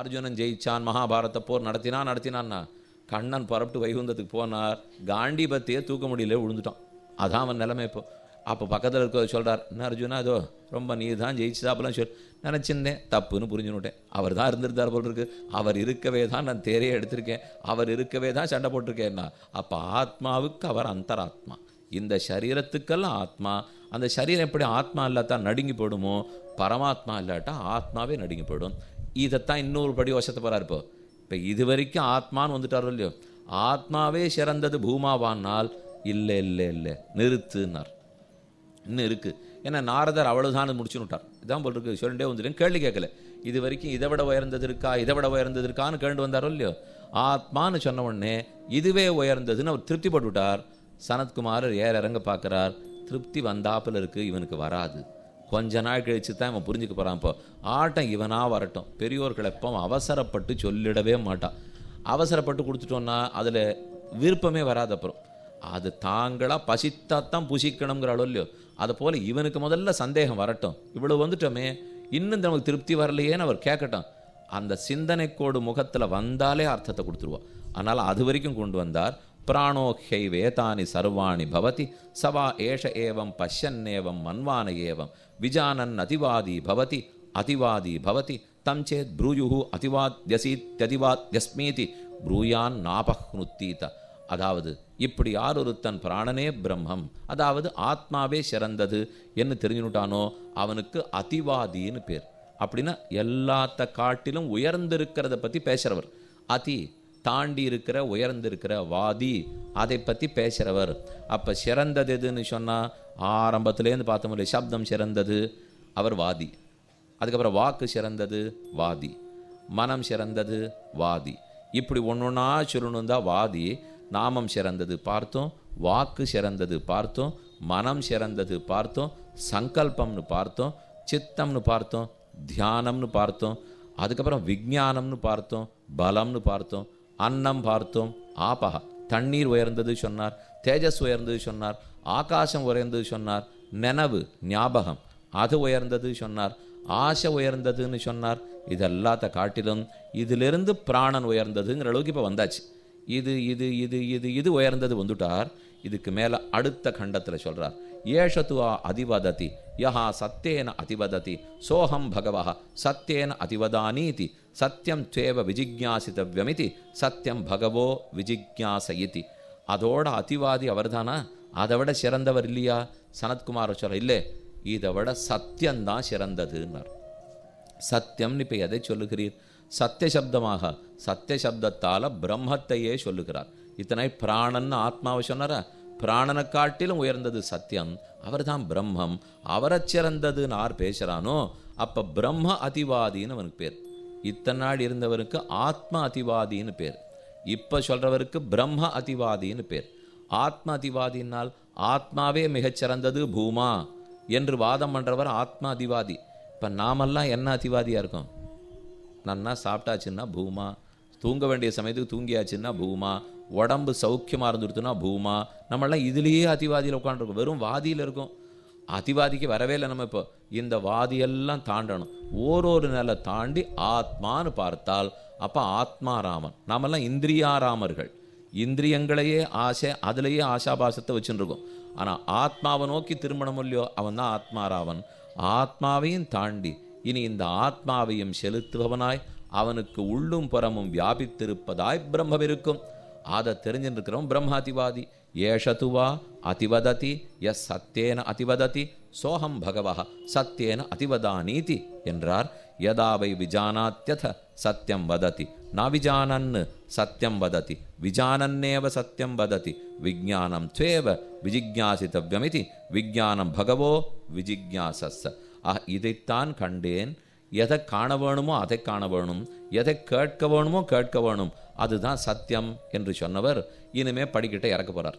அர்ஜுனன் ஜெயிச்சான், மகாபாரத போர் நடத்தினான்னா கண்ணன் புறப்பட்டு வைகுந்தத்துக்கு போனார், காண்டிபத்தையே தூக்க முடியல, விழுந்துட்டான். அதான் அவன் நிலைமை. இப்போ அப்போ பக்கத்தில் இருக்க சொல்கிறார், என்ன அர்ஜுனா அதோ ரொம்ப நீ தான் ஜெயிச்சுதாப்பெல்லாம் நினச்சிருந்தேன், தப்புன்னு புரிஞ்சுனுட்டேன். அவர் தான் இருந்திருந்தார் போல் இருக்கு, அவர் இருக்கவே தான் நான் தேரையே எடுத்திருக்கேன், அவர் இருக்கவே தான் சண்டை போட்டிருக்கேன்னா. அப்போ ஆத்மாவுக்கு அவர் அந்தராத்மா, இந்த சரீரத்துக்கெல்லாம் ஆத்மா. அந்த சரீரம் எப்படி ஆத்மா இல்லாட்டா நடுங்கி போடுமோ, பரமாத்மா இல்லாட்டா ஆத்மாவே நடுங்கி போடும். இதைத்தான் இன்னொரு படி வசத்தை போகிறார். இப்போ இது வரைக்கும் ஆத்மான்னு வந்துட்டாரோ இல்லையோ, ஆத்மாவே சிறந்தது பூமாவானால் இல்லை இல்லை இல்லை நிறுத்துனார். இன்னும் இருக்குது. ஏன்னா நாரதர் அவ்வளோதான் முடிச்சுன்னு விட்டார். இதான் போல் இருக்கு, சொல்லிட்டே வந்துட்டேன், கேள்வி கேட்கல. இது வரைக்கும் இதை விட உயர்ந்தது இருக்கா, இதை விட உயர்ந்தது இருக்கான்னு கேட்டு வந்தாரோ இல்லையோ, ஆத்மான்னு சொன்ன உடனே இதுவே உயர்ந்ததுன்னு அவர் திருப்தி பட்டு விட்டார். சனத்குமார் இறங்க பார்க்குறார், திருப்தி வந்தாப்பில் இருக்குது, இவனுக்கு வராது. கொஞ்ச நாள் கழிச்சு தான் இவன் புரிஞ்சுக்க போகிறான். இப்போ ஆட்டம் இவனாக வரட்டும். பெரியோர்கள் எப்போ அவசரப்பட்டு சொல்லிடவே மாட்டான். அவசரப்பட்டு கொடுத்துட்டோன்னா அதில் விருப்பமே வராது. அப்புறம் அது தாங்களாக பசித்தாத்தான் புசிக்கணுங்கிறாளோ இல்லையோ, அதை போல் இவனுக்கு முதல்ல சந்தேகம் வரட்டும், இவ்வளோ வந்துட்டோமே இன்னும் நமக்கு திருப்தி வரலையேன்னு அவர் கேட்கட்டும். அந்த சிந்தனைக்கோடு முகத்தில் வந்தாலே அர்த்தத்தை கொடுத்துருவோம். அதனால் அது வரைக்கும் கொண்டு வந்தார். பிராணோஹை வேதானி சர்வாணி பவதி சவா ஏஷ ஏவம் பஷ்யன்னேவம் மன்வான ஏவம் விஜானன் அதிவாதி பவதி அதிவாதி பவதி தம் சேத் ப்ரூயுஹு அதிவாத்யசீத்யதிவாத்யஸ்மீதி ப்ரூயான் நாபஹ்னுத்தீத. அதாவது இப்படி யார் ஒருத்தன் பிராணனே பிரம்மம், அதாவது ஆத்மாவே சிறந்தது என்று தெரிஞ்சுட்டானோ அவனுக்கு அதிவாதின்னு பேர். அப்படின்னா எல்லாத்த காட்டிலும் உயர்ந்திருக்கிறத பற்றி பேசுகிறவர். அதி தாண்டி இருக்கிற உயர்ந்திருக்கிற, வாதி அதை பற்றி பேசுகிறவர். அப்போ சிறந்தது எதுன்னு சொன்னால் ஆரம்பத்துலேருந்து பார்த்த முடியல, சப்தம் சிறந்தது அவர் வாதி, அதுக்கப்புறம் வாக்கு சிறந்தது வாதி, மனம் சிறந்தது வாதி, இப்படி ஒன்று ஒன்றா சொல்லணும் தான் வாதி. நாமம் சிறந்தது பார்த்தோம், வாக்கு சிறந்தது பார்த்தோம், மனம் சிறந்தது பார்த்தோம், சங்கல்பம்னு பார்த்தோம், சித்தம்னு பார்த்தோம், தியானம்னு பார்த்தோம், அதுக்கப்புறம் விஞ்ஞானம்னு பார்த்தோம், பலம்னு பார்த்தோம், அன்னம் பார்த்தோம், ஆபஹா தண்ணீர் உயர்ந்தது சொன்னார், தேஜஸ் உயர்ந்தது சொன்னார், ஆகாசம் உயர்ந்தது சொன்னார், நினைவு ஞாபகம் அது உயர்ந்தது சொன்னார், ஆசை உயர்ந்ததுன்னு சொன்னார். இதெல்லாத்த காட்டிலும் இதிலிருந்து பிராணன் உயர்ந்ததுங்கிற அளவுக்கு இப்போ வந்தாச்சு. இது இது இது இது இது உயர்ந்தது வந்துட்டார். இதுக்கு மேலே அடுத்த கண்டத்தில் சொல்கிறார், ஏஷத்துவா அதிவததி யஹா சத்தியேன அதிவததி சோஹம் பகவஹ சத்தியேன அதிவதானீதி சத்தியம் துவேவ விஜிக்ஞாசித்தவ்யமிதி சத்தியம் பகவோ விஜிக்ஞாசயிதி. அதோட அதிவாதி அவர்தானா, அதை விட சிறந்தவர் இல்லையா? சனத்குமார் சொல்ல, இல்லை இதை விட சத்தியம்தான் சிறந்ததுன்னார். சத்தியம்னு இப்போ எதை சொல்லுகிறீர்? சத்திய சப்தமாக, சத்திய சப்தத்தால் பிரம்மத்தையே சொல்லுகிறார். இத்தனை பிராணன் ஆத்மாவை சொன்னார, பிராணனை காட்டிலும் உயர்ந்தது சத்தியம், அவர் தான் பிரம்மம், அவரை சிறந்ததுன்னு யார் பேசுகிறானோ அப்போ பிரம்ம அதிவாதின்னு அவனுக்கு பேர். இத்தனை நாள் இருந்தவருக்கு ஆத்ம அதிவாதின்னு பேர், இப்போ சொல்கிறவருக்கு பிரம்ம அதிவாதின்னு பேர். ஆத்ம அதிவாதினால் ஆத்மாவே மிகச்சிறந்தது பூமா என்று வாதம் பண்ணுறவர் ஆத்ம அதிவாதி. இப்போ நாமெல்லாம் என்ன அதிவாதியாக இருக்கோம்? நன்னா சாப்பிட்டாச்சுன்னா பூமா, தூங்க வேண்டிய சமயத்துக்கு தூங்கியாச்சுன்னா பூமா, உடம்பு சௌக்கியமாக இருந்துடுத்துன்னா பூமா. நம்மளாம் இதுலேயே அதிவாதியில் உட்காந்துருக்கோம், வெறும் வாதியில் இருக்கும். அதிவாதிக்கு வரவே இல்லை. நம்ம இப்போ இந்த வாதியெல்லாம் தாண்டணும், ஓரொரு நிலை தாண்டி ஆத்மான்னு பார்த்தால் அப்போ ஆத்மாராமன். நாமெல்லாம் இந்திரியாராமர்கள், இந்திரியங்களையே ஆசை, அதிலேயே ஆசாபாசத்தை வச்சுருக்கோம். ஆனால் ஆத்மாவை நோக்கி திருமணம் இல்லையோ அவன் தான் ஆத்மாராவன். ஆத்மாவையும் தாண்டி இனி இந்த ஆத்மாவையும் செலுத்துபவனாய் அவனுக்கு உள்ளும் புறமும் வியாபித்திருப்பதாய் பிரம்மம் இருக்கும். அதை தெரிஞ்சிருக்கிறோம் பிரம்மாதிவாதி. ஏஷதுவா அதிவததி எஸ் சத்தியேன அதிவததி சோஹம் பகவஹ சத்தியேன அதிவதானீதி என்றார். யதாவை விஜானாத்யத சத்தியம் வததி நவிஜானன் சத்தியம் வததி விஜானன்னேவ சத்தியம் வததி விஜானம் துவேவ விஜிக்ஞாசித்தவ்யமிதி விஜானம் பகவோ விஜிக்ஞாசஸ்ஸ. இதைத்தான் கண்டேன். எதை காண வேணுமோ அதை காண வேணும், எதை கேட்க வேணுமோ கேட்க வேணும், அதுதான் சத்தியம் என்று சொன்னவர் இனிமே படிக்கிட்ட இறக்க போகிறார்.